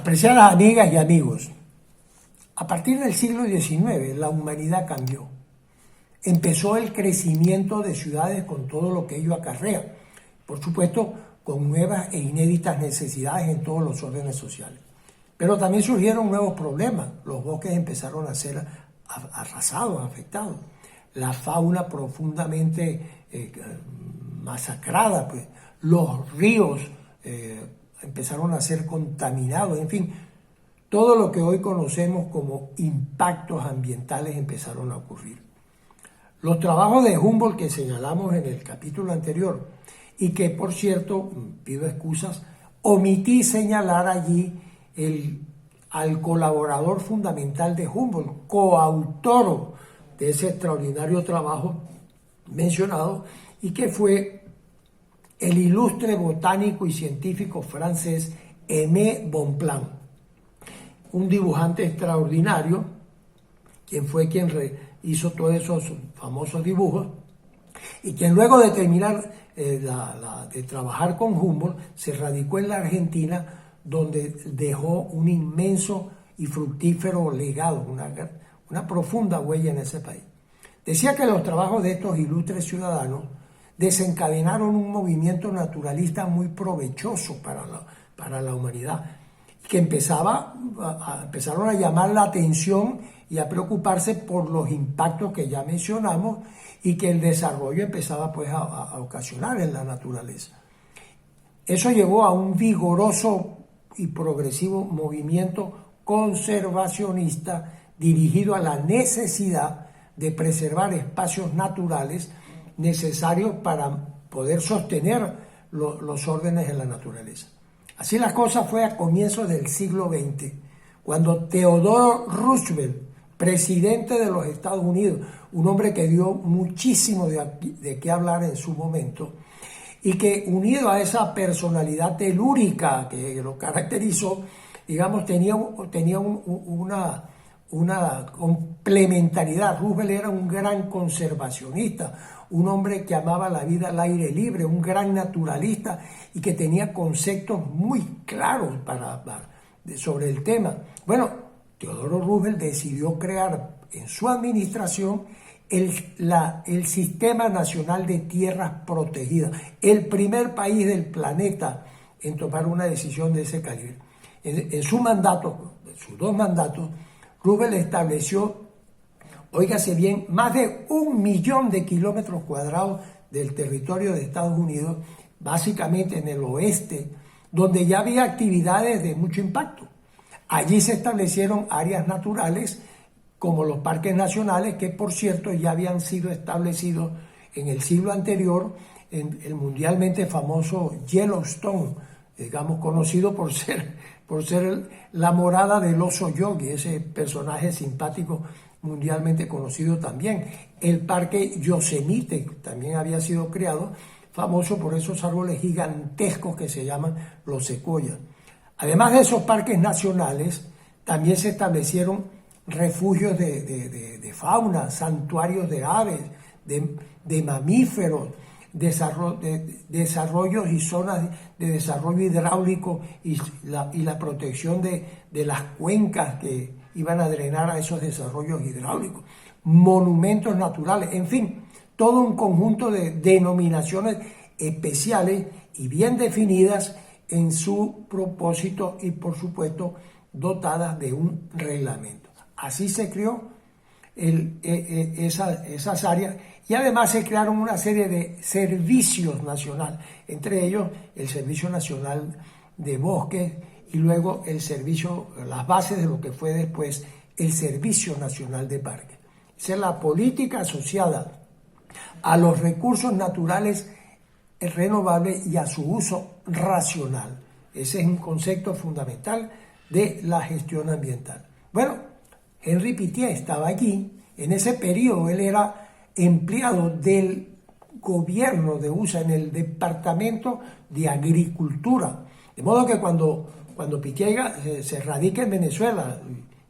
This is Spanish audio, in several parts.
Apreciadas amigas y amigos, a partir del siglo XIX la humanidad cambió. Empezó el crecimiento de ciudades con todo lo que ello acarrea, por supuesto con nuevas e inéditas necesidades en todos los órdenes sociales. Pero también surgieron nuevos problemas, los bosques empezaron a ser arrasados, afectados, la fauna profundamente masacrada, pues, los ríos empezaron a ser contaminados, en fin, todo lo que hoy conocemos como impactos ambientales empezaron a ocurrir. Los trabajos de Humboldt que señalamos en el capítulo anterior, y que por cierto, pido excusas, omití señalar allí al colaborador fundamental de Humboldt, coautor de ese extraordinario trabajo mencionado, y que fue el ilustre botánico y científico francés Aimé Bonpland, un dibujante extraordinario, quien hizo todos esos famosos dibujos, y quien luego de terminar de trabajar con Humboldt se radicó en la Argentina, donde dejó un inmenso y fructífero legado, una profunda huella en ese país. Decía que los trabajos de estos ilustres ciudadanos desencadenaron un movimiento naturalista muy provechoso para la humanidad, que empezaron a llamar la atención y a preocuparse por los impactos que ya mencionamos y que el desarrollo empezaba pues a ocasionar en la naturaleza. Eso llevó a un vigoroso y progresivo movimiento conservacionista dirigido a la necesidad de preservar espacios naturales necesarios para poder sostener los órdenes en la naturaleza. Así las cosas fue a comienzos del siglo XX, cuando Theodore Roosevelt, presidente de los Estados Unidos, un hombre que dio muchísimo de qué hablar en su momento, y que unido a esa personalidad telúrica que lo caracterizó, digamos, tenía una complementariedad. Roosevelt era un gran conservacionista, un hombre que amaba la vida al aire libre, un gran naturalista y que tenía conceptos muy claros sobre el tema. Bueno, Theodore Roosevelt decidió crear en su administración el Sistema Nacional de Tierras Protegidas, el primer país del planeta en tomar una decisión de ese calibre. En sus dos mandatos, Roosevelt estableció, óigase bien, más de 1 millón de kilómetros cuadrados del territorio de Estados Unidos, básicamente en el oeste, donde ya había actividades de mucho impacto. Allí se establecieron áreas naturales como los parques nacionales, que por cierto ya habían sido establecidos en el siglo anterior en el mundialmente famoso Yellowstone, digamos conocido por ser la morada del oso Yogi, ese personaje simpático mundialmente conocido también. El parque Yosemite también había sido creado, famoso por esos árboles gigantescos que se llaman los secuoyas. Además de esos parques nacionales, también se establecieron refugios de fauna, santuarios de aves, de mamíferos, desarrollos y zonas de desarrollo hidráulico y la protección de las cuencas que iban a drenar a esos desarrollos hidráulicos, monumentos naturales, en fin, todo un conjunto de denominaciones especiales y bien definidas en su propósito y, por supuesto, dotadas de un reglamento. Así se creó esas áreas, y además se crearon una serie de servicios nacionales, entre ellos el Servicio Nacional de Bosques y luego las bases de lo que fue después el Servicio Nacional de Parques. Esa es la política asociada a los recursos naturales renovables y a su uso racional. Ese es un concepto fundamental de la gestión ambiental. Bueno, Henri Pittier estaba allí. En ese periodo él era empleado del gobierno de USA en el Departamento de Agricultura. De modo que cuando Pittier se radica en Venezuela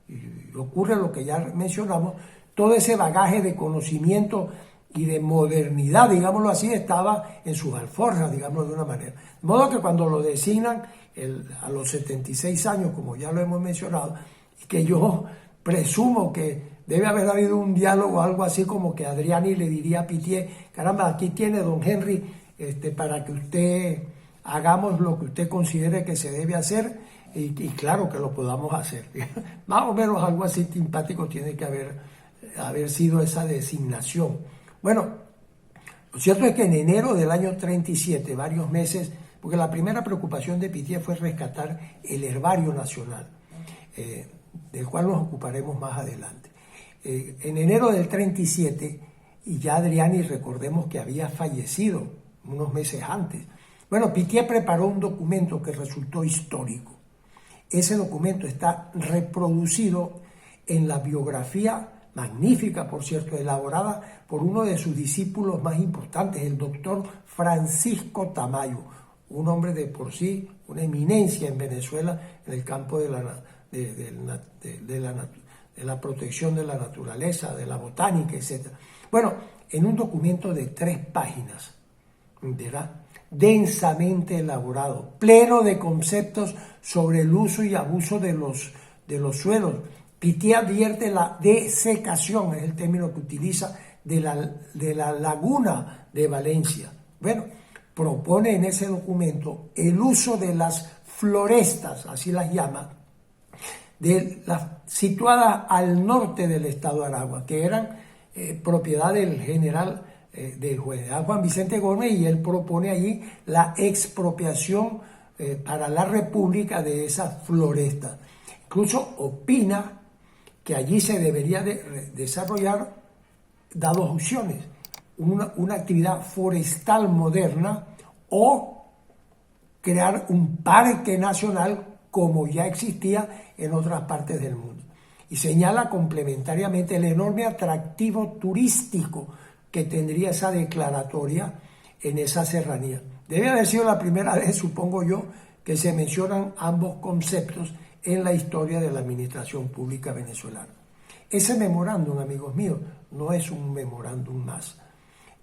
y ocurre lo que ya mencionamos, todo ese bagaje de conocimiento y de modernidad, digámoslo así, estaba en sus alforjas, digámoslo de una manera. De modo que cuando lo designan a los 76 años, como ya lo hemos mencionado, y que yo presumo que debe haber habido un diálogo, algo así como que Adriani le diría a Pittier: caramba, aquí tiene don Henry, para que usted hagamos lo que usted considere que se debe hacer, y claro que lo podamos hacer. Más o menos algo así simpático tiene que haber sido esa designación. Bueno, lo cierto es que en enero del año 37, varios meses, porque la primera preocupación de Pittier fue rescatar el herbario nacional, del cual nos ocuparemos más adelante. En enero del 37, y ya Adriani, recordemos que había fallecido unos meses antes, bueno, Pittier preparó un documento que resultó histórico. Ese documento está reproducido en la biografía magnífica, por cierto, elaborada por uno de sus discípulos más importantes, el doctor Francisco Tamayo, un hombre de por sí, una eminencia en Venezuela en el campo de la protección de la naturaleza, de la botánica, etc. Bueno, en un documento de 3 páginas, ¿verdad?, densamente elaborado, pleno de conceptos sobre el uso y abuso de los suelos. Pittier advierte la desecación, es el término que utiliza, de la laguna de Valencia. Bueno, propone en ese documento el uso de las florestas, así las llama, situadas al norte del estado de Aragua, que eran propiedad del general del Juan Vicente Gómez, y él propone allí la expropiación para la República de esas florestas. Incluso opina que allí se debería desarrollar dos opciones: una actividad forestal moderna o crear un parque nacional como ya existía en otras partes del mundo. Y señala complementariamente el enorme atractivo turístico que tendría esa declaratoria en esa serranía. Debe haber sido la primera vez, supongo yo, que se mencionan ambos conceptos en la historia de la administración pública venezolana. Ese memorándum, amigos míos, no es un memorándum más.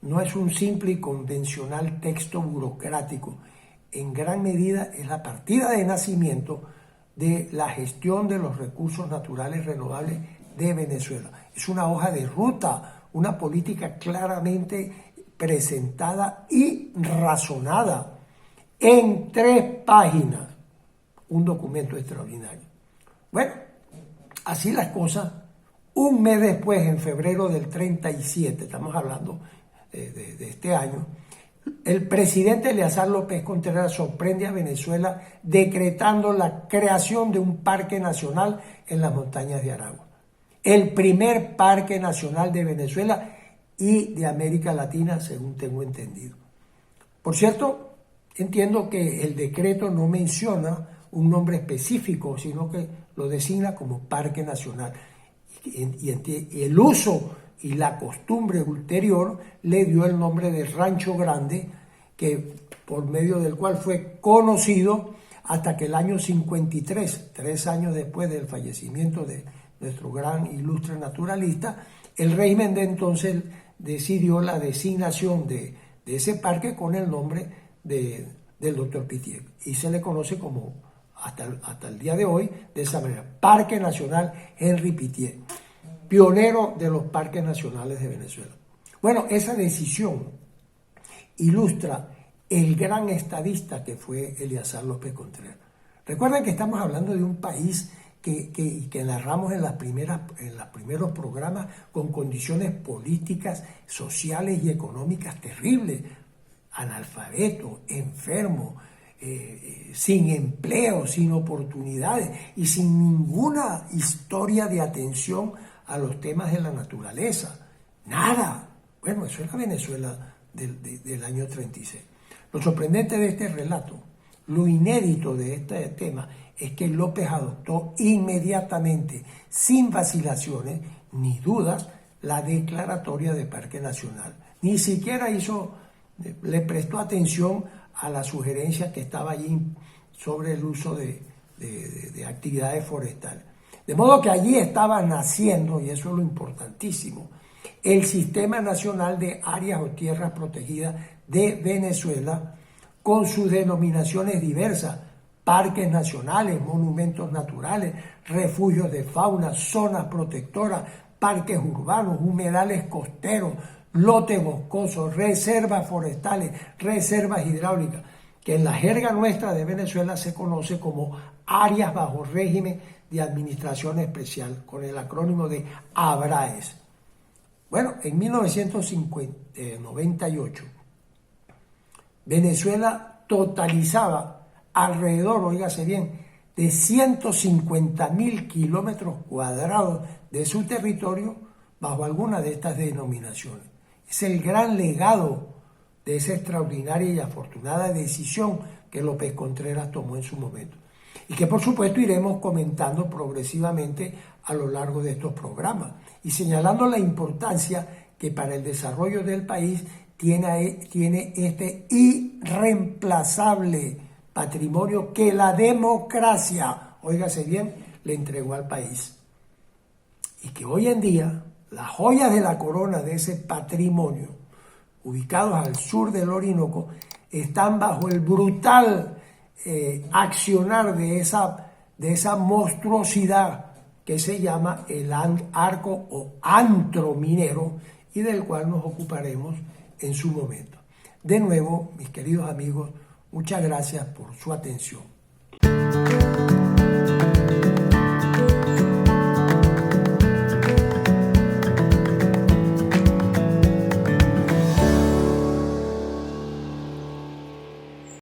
No es un simple y convencional texto burocrático. En gran medida es la partida de nacimiento de la gestión de los recursos naturales renovables de Venezuela. Es una hoja de ruta, una política claramente presentada y razonada en 3 páginas. Un documento extraordinario. Bueno, así las cosas. Un mes después, en febrero del 37, estamos hablando de este año, el presidente Eleazar López Contreras sorprende a Venezuela decretando la creación de un parque nacional en las montañas de Aragua. El primer parque nacional de Venezuela y de América Latina, según tengo entendido. Por cierto, entiendo que el decreto no menciona un nombre específico, sino que lo designa como parque nacional. Y el uso y la costumbre ulterior le dio el nombre de Rancho Grande, que por medio del cual fue conocido hasta que el año 53, 3 años después del fallecimiento de nuestro gran ilustre naturalista, el régimen de entonces decidió la designación de ese parque con el nombre del doctor Pittier, y se le conoce como hasta el día de hoy de esa manera: Parque Nacional Henry Pittier, pionero de los parques nacionales de Venezuela. Bueno, esa decisión ilustra el gran estadista que fue Eleazar López Contreras. Recuerden que estamos hablando de un país que narramos en los primeros programas con condiciones políticas, sociales y económicas terribles: analfabeto, enfermo, sin empleo, sin oportunidades y sin ninguna historia de atención a los temas de la naturaleza. Nada. Bueno, eso es la Venezuela del año 36. Lo sorprendente de este relato, lo inédito de este tema, es que López adoptó inmediatamente, sin vacilaciones ni dudas, la declaratoria de Parque Nacional. Ni siquiera le prestó atención a la sugerencia que estaba allí sobre el uso de actividades forestales. De modo que allí estaba naciendo, y eso es lo importantísimo, el Sistema Nacional de Áreas o Tierras Protegidas de Venezuela, con sus denominaciones diversas: parques nacionales, monumentos naturales, refugios de fauna, zonas protectoras, parques urbanos, humedales costeros, lotes boscosos, reservas forestales, reservas hidráulicas, que en la jerga nuestra de Venezuela se conoce como áreas bajo régimen de administración especial, con el acrónimo de ABRAES. Bueno, en 1998, Venezuela totalizaba alrededor, óigase bien, de 150.000 kilómetros cuadrados de su territorio bajo alguna de estas denominaciones. Es el gran legado de esa extraordinaria y afortunada decisión que López Contreras tomó en su momento. Y que por supuesto iremos comentando progresivamente a lo largo de estos programas y señalando la importancia que para el desarrollo del país tiene este irreemplazable patrimonio que la democracia, óigase bien, le entregó al país. Y que hoy en día las joyas de la corona de ese patrimonio, ubicados al sur del Orinoco, están bajo el brutal accionar de esa monstruosidad que se llama el arco o antro minero y del cual nos ocuparemos en su momento. De nuevo, mis queridos amigos, muchas gracias por su atención.